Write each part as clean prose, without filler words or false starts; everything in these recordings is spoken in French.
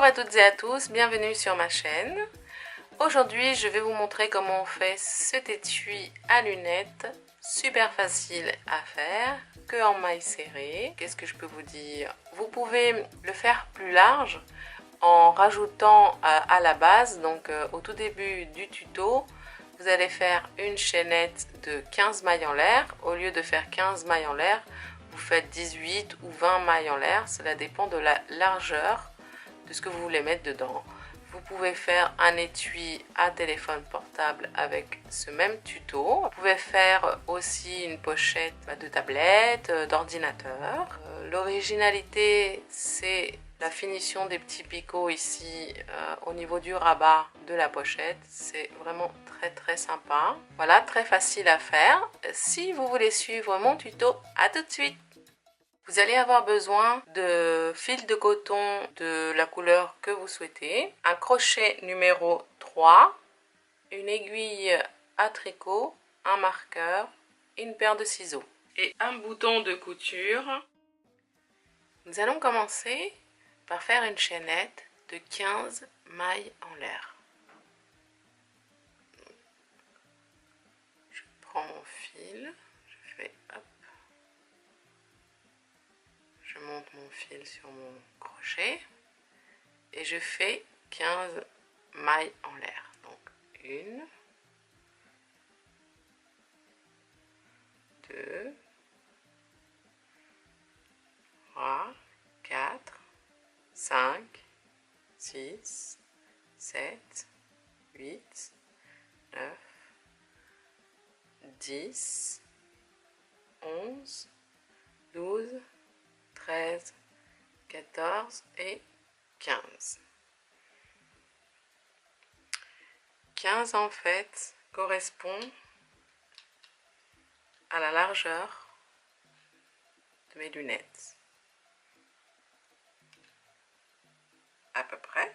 à toutes et à tous, bienvenue sur ma chaîne. Aujourd'hui, je vais vous montrer comment on fait cet étui à lunettes, super facile à faire, que en maille serrée. Qu'est-ce que je peux vous dire? Vous pouvez le faire plus large en rajoutant à la base, donc au tout début du tuto, vous allez faire une chaînette de 15 mailles en l'air. Au lieu de faire 15 mailles en l'air, vous faites 18 ou 20 mailles en l'air. Cela dépend de la largeur de ce que vous voulez mettre dedans. Vous pouvez faire un étui à téléphone portable avec ce même tuto. Vous pouvez faire aussi une pochette de tablette, d'ordinateur. L'originalité, c'est la finition des petits picots ici au niveau du rabat de la pochette. C'est vraiment très sympa. Voilà, très facile à faire. Si vous voulez suivre mon tuto, à tout de suite. Vous allez avoir besoin de fil de coton de la couleur que vous souhaitez, un crochet numéro 3, une aiguille à tricot, un marqueur, une paire de ciseaux et un bouton de couture. Nous allons commencer par faire une chaînette de 15 mailles en l'air. Je prends mon fil, je fais hop. Je monte mon fil sur mon crochet et je fais 15 mailles en l'air. Donc 1, 2, 3, 4, 5, 6, 7, 8, 9, 10, 11, 12, 13, 14 et 15. 15 en fait correspond à la largeur de mes lunettes. À peu près.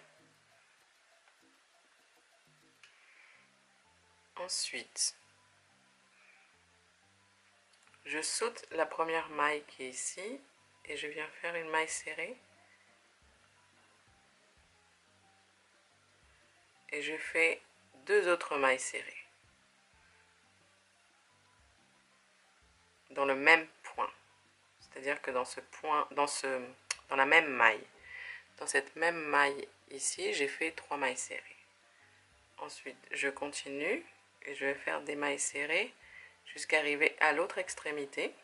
Ensuite, je saute la première maille qui est ici. Et je viens faire une maille serrée et je fais 2 autres mailles serrées dans le même point, c'est-à-dire que dans ce point, dans la même maille, dans cette même maille ici, j'ai fait 3 mailles serrées. Ensuite, je continue et je vais faire des mailles serrées jusqu'à arriver à l'autre extrémité.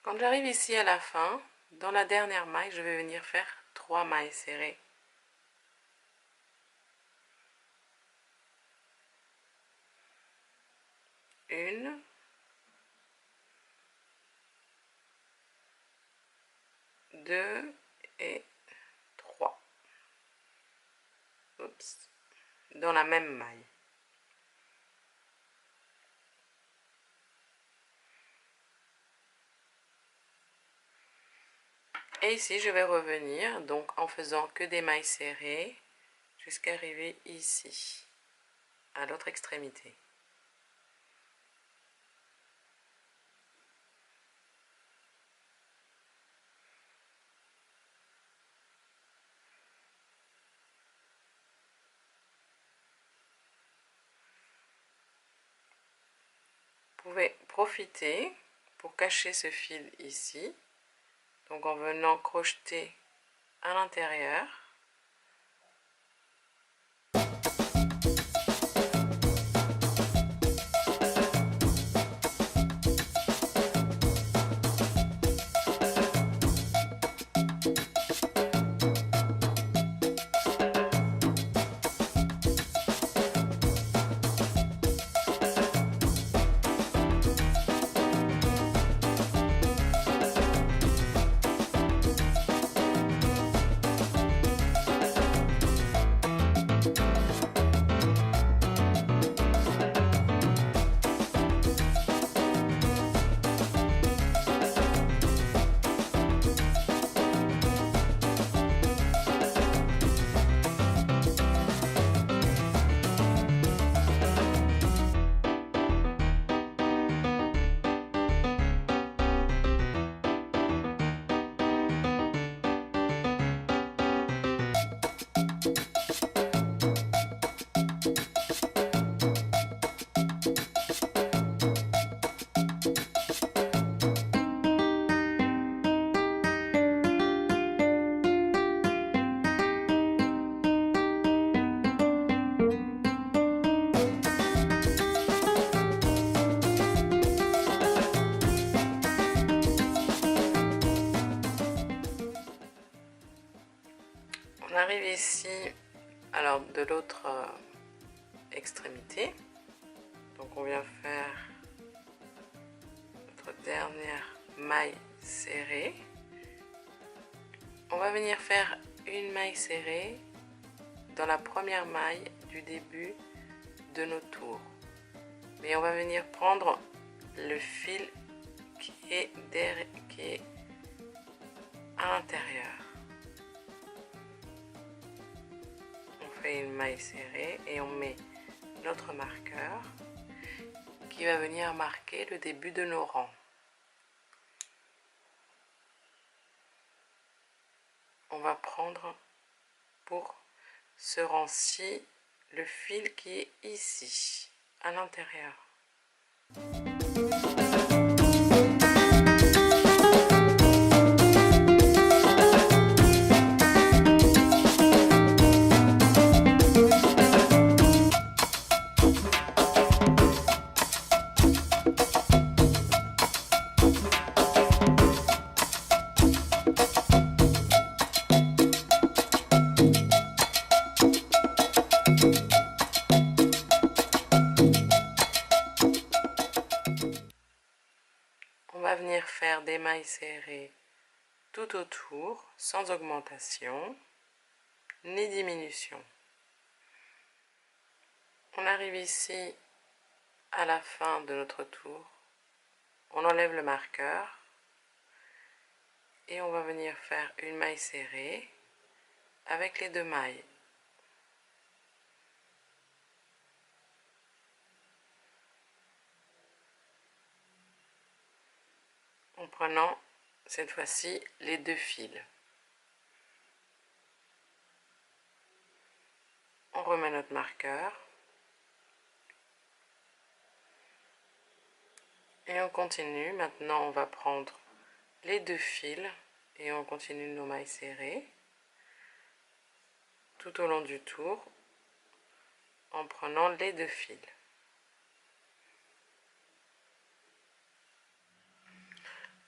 Quand j'arrive ici à la fin, dans la dernière maille, je vais venir faire 3 mailles serrées. Une, deux et 3. Oups. Dans la même maille. Et ici, je vais revenir donc en faisant que des mailles serrées jusqu'à arriver ici, à l'autre extrémité. Vous pouvez profiter pour cacher ce fil ici. Donc en venant crocheter à l'intérieur. arrive ici, alors de l'autre extrémité. Donc on vient faire notre dernière maille serrée. On va venir faire une maille serrée dans la première maille du début de nos tours. Mais on va venir prendre le fil qui est à l'intérieur. On fait une maille serrée et on met notre marqueur qui va venir marquer le début de nos rangs. On va prendre pour ce rang-ci le fil qui est ici, à l'intérieur. On va venir faire des mailles serrées tout autour, sans augmentation ni diminution. On arrive ici à la fin de notre tour, on enlève le marqueur et on va venir faire une maille serrée avec les deux mailles. En prenant cette fois-ci les deux fils. On remet notre marqueur et on continue. Maintenant on va prendre les deux fils et on continue nos mailles serrées tout au long du tour en prenant les deux fils.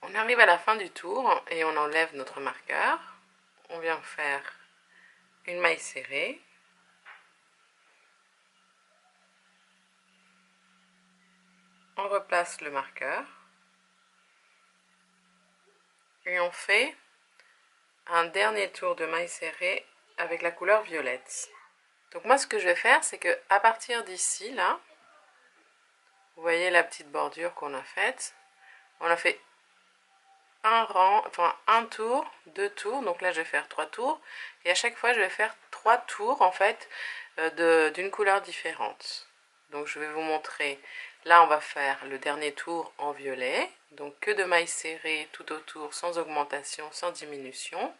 On arrive à la fin du tour et on enlève notre marqueur. On vient faire une maille serrée. On replace le marqueur. Et on fait un dernier tour de maille serrée avec la couleur violette. Donc moi ce que je vais faire, c'est que à partir d'ici, là, vous voyez la petite bordure qu'on a faite. On a fait un rang, enfin un tour, deux tours, donc là je vais faire 3 tours, et à chaque fois je vais faire 3 tours en fait d'une couleur différente. Donc je vais vous montrer, là on va faire le dernier tour en violet, donc que de mailles serrées tout autour, sans augmentation, sans diminution.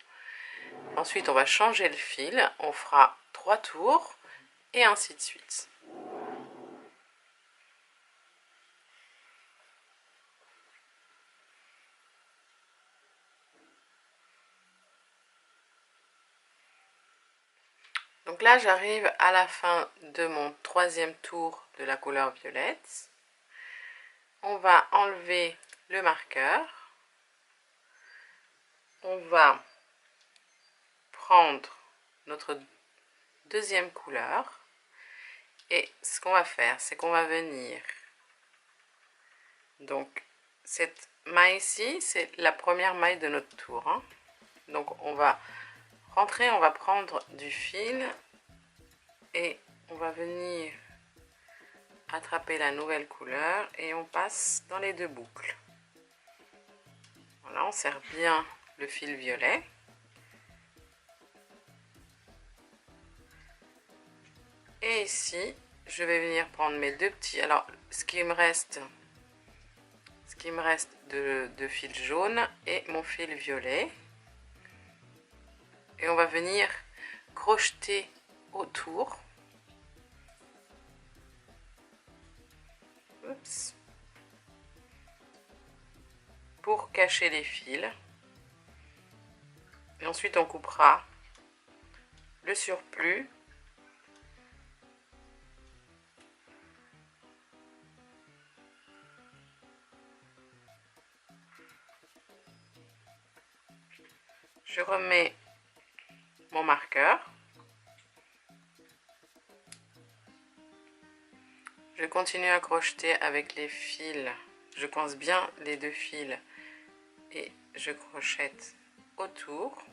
Ensuite on va changer le fil, on fera 3 tours, et ainsi de suite. Donc là, j'arrive à la fin de mon 3e tour de la couleur violette. On va enlever le marqueur. On va prendre notre 2e couleur. Et ce qu'on va faire, c'est qu'on va venir... Donc, cette maille-ci, c'est la première maille de notre tour, hein. Donc, on va rentrer, on va prendre du fil et on va venir attraper la nouvelle couleur et on passe dans les deux boucles. Voilà, on serre bien le fil violet. Et ici, je vais venir prendre mes deux petits... Alors, ce qui me reste de fil jaune et mon fil violet. Et on va venir crocheter autour. Oups. Pour cacher les fils. Et ensuite, on coupera le surplus. Je remets mon marqueur. Je continue à crocheter avec les fils. Je coince bien les deux fils et je crochette autour.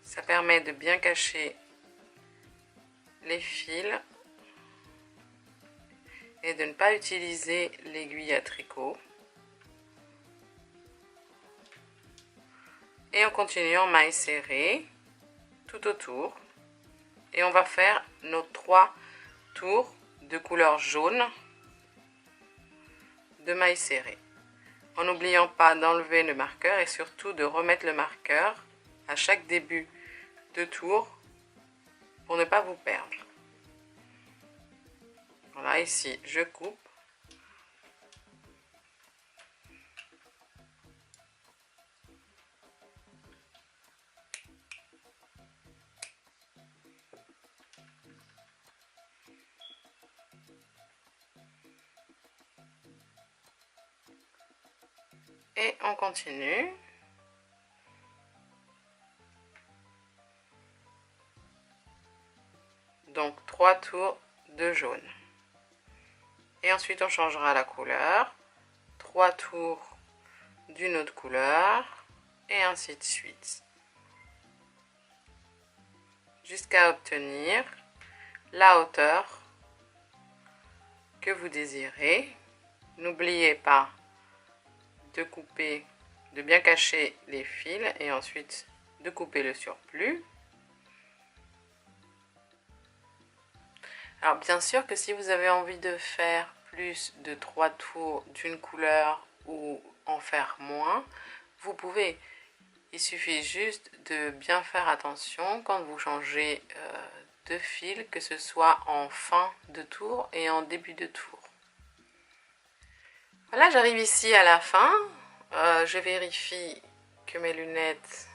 Ça permet de bien cacher les fils et de ne pas utiliser l'aiguille à tricot. Et on continue en maille serrée tout autour. Et on va faire nos 3 tours de couleur jaune de maille serrée. En n'oubliant pas d'enlever le marqueur et surtout de remettre le marqueur à chaque début de tour pour ne pas vous perdre. Voilà, ici je coupe. Et on continue. Donc 3 tours de jaune. Et ensuite on changera la couleur. 3 tours d'une autre couleur. Et ainsi de suite. Jusqu'à obtenir la hauteur que vous désirez. N'oubliez pas de couper, de bien cacher les fils et ensuite de couper le surplus. Alors bien sûr que si vous avez envie de faire plus de 3 tours d'une couleur ou en faire moins, vous pouvez. Il suffit juste de bien faire attention quand vous changez de fil, que ce soit en fin de tour et en début de tour. Voilà, j'arrive ici à la fin. Je vérifie que mes lunettes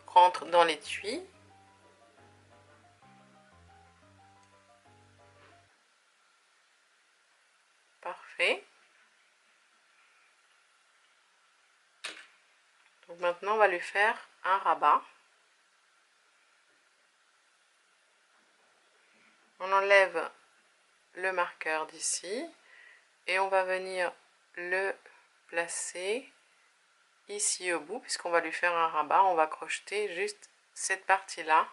rentrent dans l'étui. Parfait. Donc maintenant, on va lui faire un rabat. On enlève le marqueur d'ici et on va venir le placer ici au bout, puisqu'on va lui faire un rabat. On va crocheter juste cette partie-là.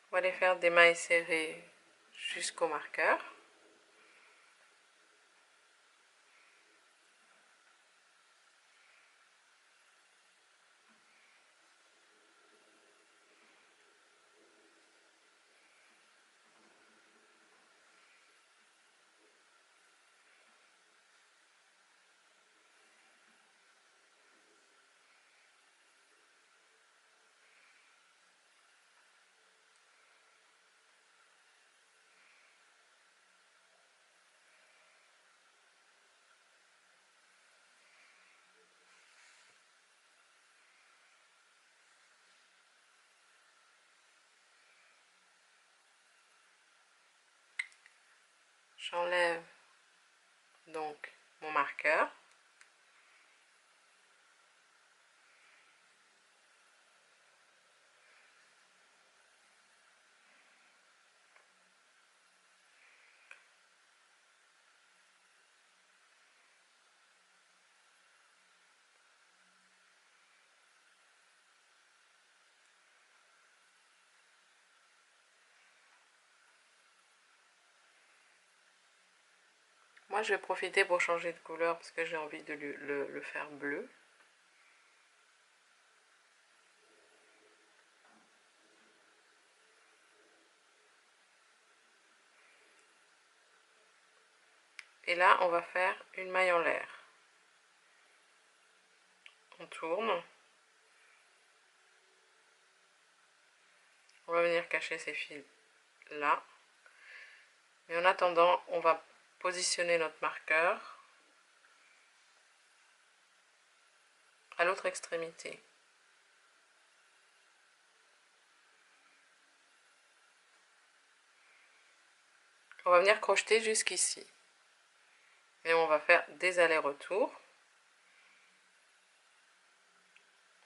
On va aller faire des mailles serrées jusqu'au marqueur. J'enlève donc mon marqueur. Moi, je vais profiter pour changer de couleur parce que j'ai envie de le faire bleu. Et là, on va faire une maille en l'air. On tourne. On va venir cacher ces fils là. Mais en attendant, on va positionner notre marqueur à l'autre extrémité. On va venir crocheter jusqu'ici. Et on va faire des allers-retours.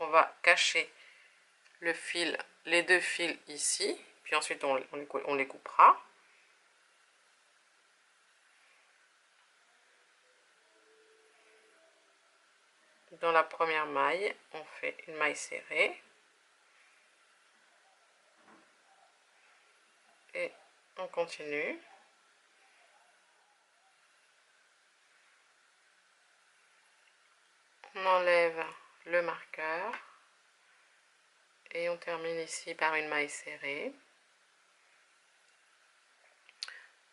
On va cacher le fil, les deux fils ici, puis ensuite on les coupera. Dans la première maille, on fait une maille serrée. Et on continue. On enlève le marqueur. Et on termine ici par une maille serrée.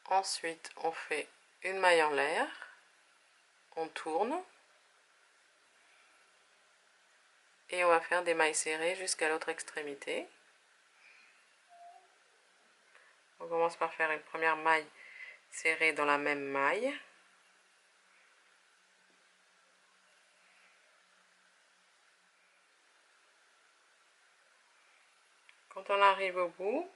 Ensuite, on fait une maille en l'air. On tourne. Et on va faire des mailles serrées jusqu'à l'autre extrémité. On commence par faire une première maille serrée dans la même maille. Quand on arrive au bout,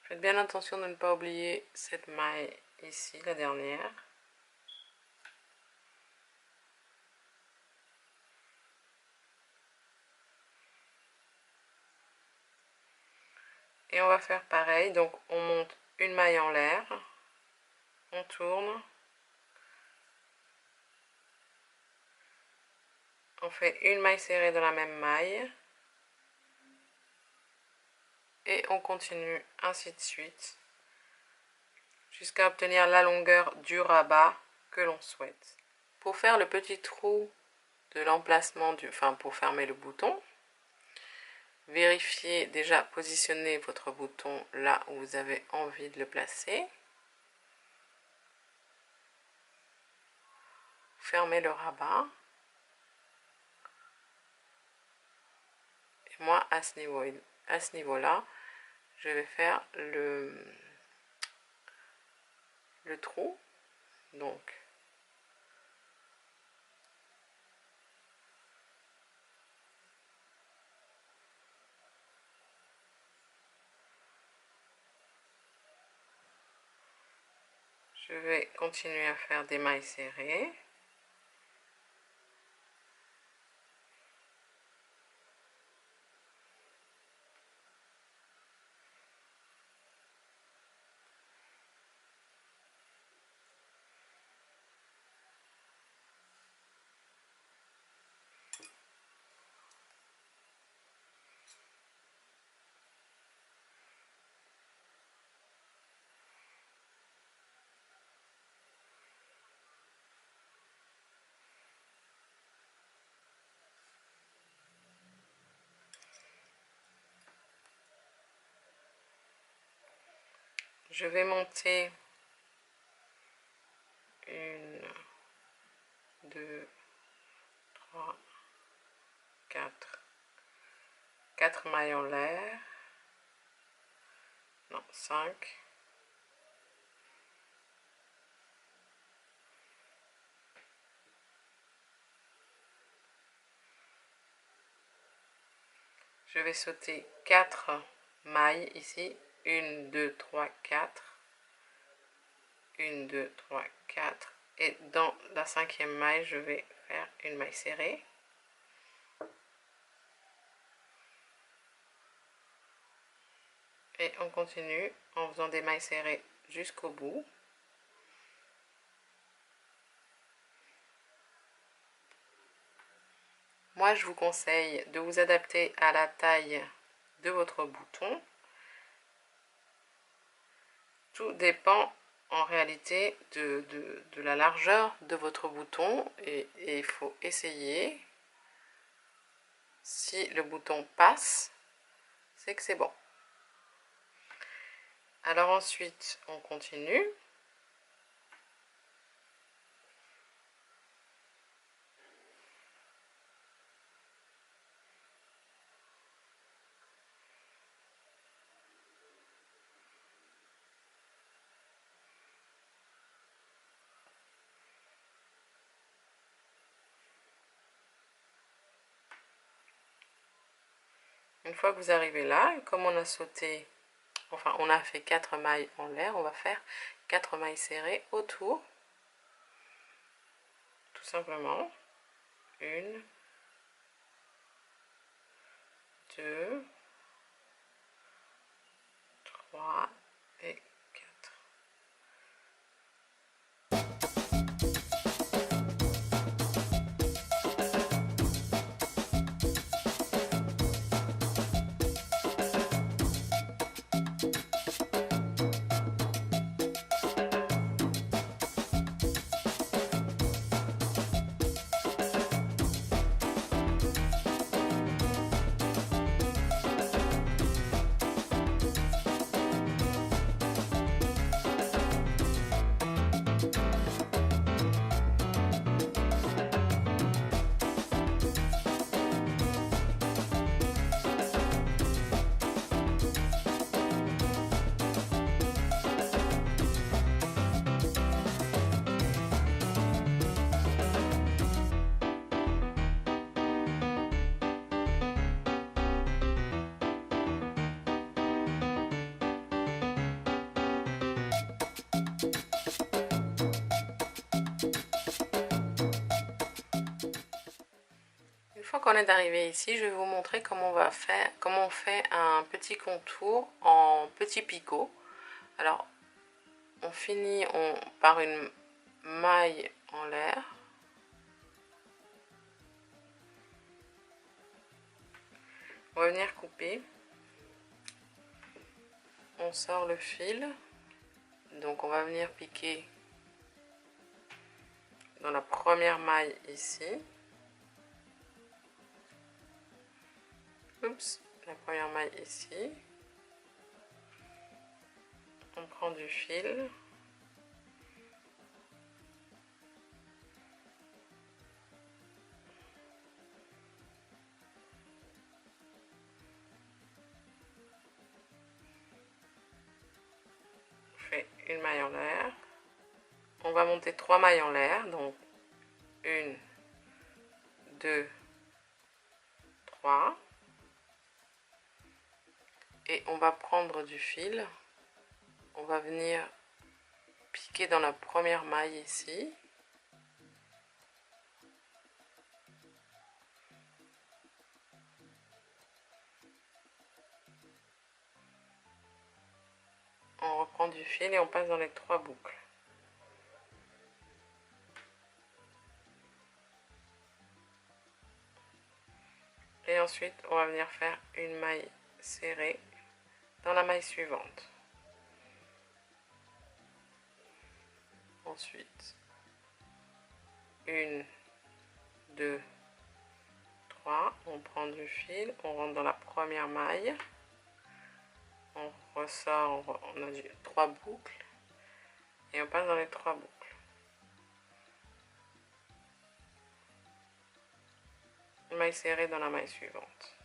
faites bien attention de ne pas oublier cette maille ici, la dernière. Et on va faire pareil, donc on monte une maille en l'air, on tourne, on fait une maille serrée dans la même maille, et on continue ainsi de suite, jusqu'à obtenir la longueur du rabat que l'on souhaite. Pour faire le petit trou de l'emplacement pour fermer le bouton, vérifiez déjà, positionnez votre bouton là où vous avez envie de le placer. Fermez le rabat. Et moi, à ce niveau-là, je vais faire le trou. Donc, je vais continuer à faire des mailles serrées. Je vais monter 1, 2, 3, 4 mailles en l'air. Non, 5. Je vais sauter 4 mailles ici. 1, 2, 3, 4. 1, 2, 3, 4. Et dans la 5e maille, je vais faire une maille serrée. Et on continue en faisant des mailles serrées jusqu'au bout. Moi, je vous conseille de vous adapter à la taille de votre bouton. Tout dépend en réalité de la largeur de votre bouton et il faut essayer. Si le bouton passe, c'est que c'est bon. Alors ensuite, on continue. Une fois que vous arrivez là, comme on a sauté, enfin on a fait 4 mailles en l'air, on va faire 4 mailles serrées autour, tout simplement. 1, 2, 3 et 4. Une fois qu'on est arrivé ici, je vais vous montrer comment on fait un petit contour en petit picot. Alors, on finit par une maille en l'air. On va venir couper. On sort le fil. Donc, on va venir piquer dans la première maille ici. Oups, la première maille ici. On prend du fil. On fait une maille en l'air. On va monter 3 mailles en l'air, donc 1, 2, 3. Et on va prendre du fil, on va venir piquer dans la première maille ici. On reprend du fil et on passe dans les 3 boucles. Et ensuite, on va venir faire une maille serrée dans la maille suivante. Ensuite, 1, 2, 3, on prend du fil, on rentre dans la première maille, on ressort, on a 3 boucles et on passe dans les 3 boucles. Une maille serrée dans la maille suivante.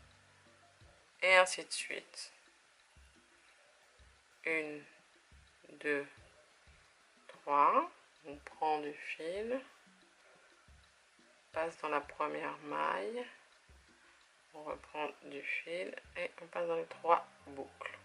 Et ainsi de suite. 1, 2, 3, on prend du fil, passe dans la première maille, on reprend du fil et on passe dans les 3 boucles.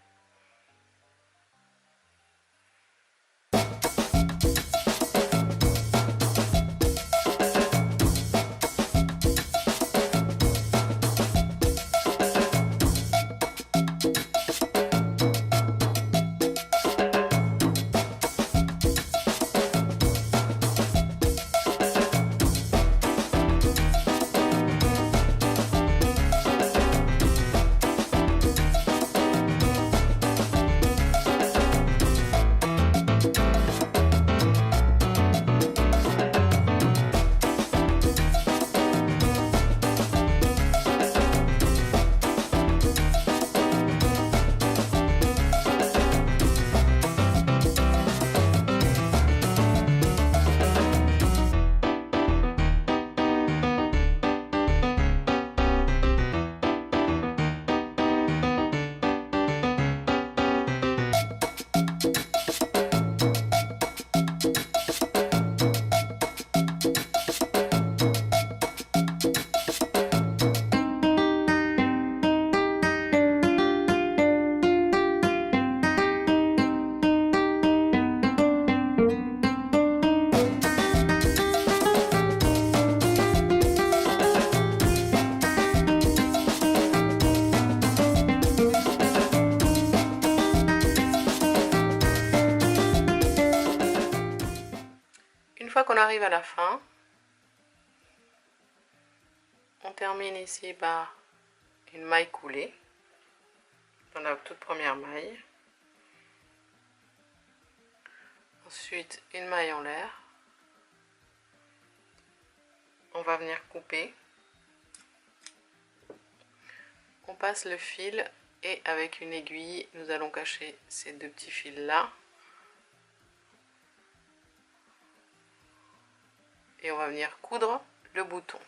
fois qu'on arrive à la fin, on termine ici par une maille coulée dans la toute première maille. Ensuite, une maille en l'air. On va venir couper. On passe le fil et avec une aiguille, nous allons cacher ces deux petits fils là. Et on va venir coudre le bouton.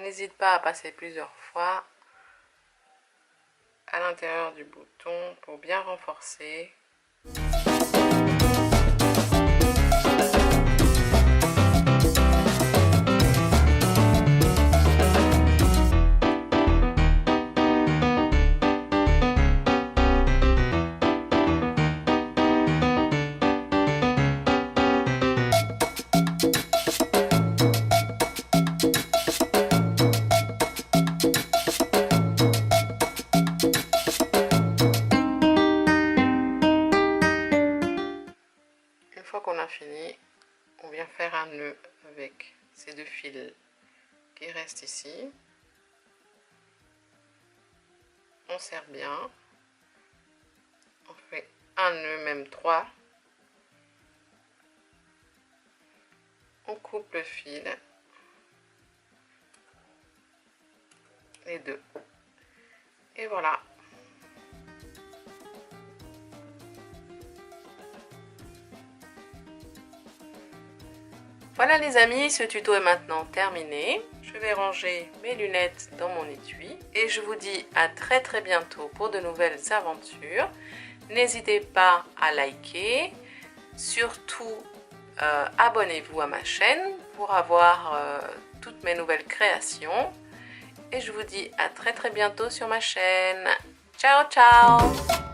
N'hésite pas à passer plusieurs fois à l'intérieur du bouton pour bien renforcer. Une fois qu'on a fini, on vient faire un nœud avec ces deux fils qui restent ici. On serre bien. On fait un nœud, même 3. On coupe le fil. Les deux. Et voilà. Voilà les amis, ce tuto est maintenant terminé. Je vais ranger mes lunettes dans mon étui et je vous dis à très bientôt pour de nouvelles aventures. N'hésitez pas à liker, surtout abonnez-vous à ma chaîne pour avoir toutes mes nouvelles créations. Et je vous dis à très bientôt sur ma chaîne. Ciao ciao!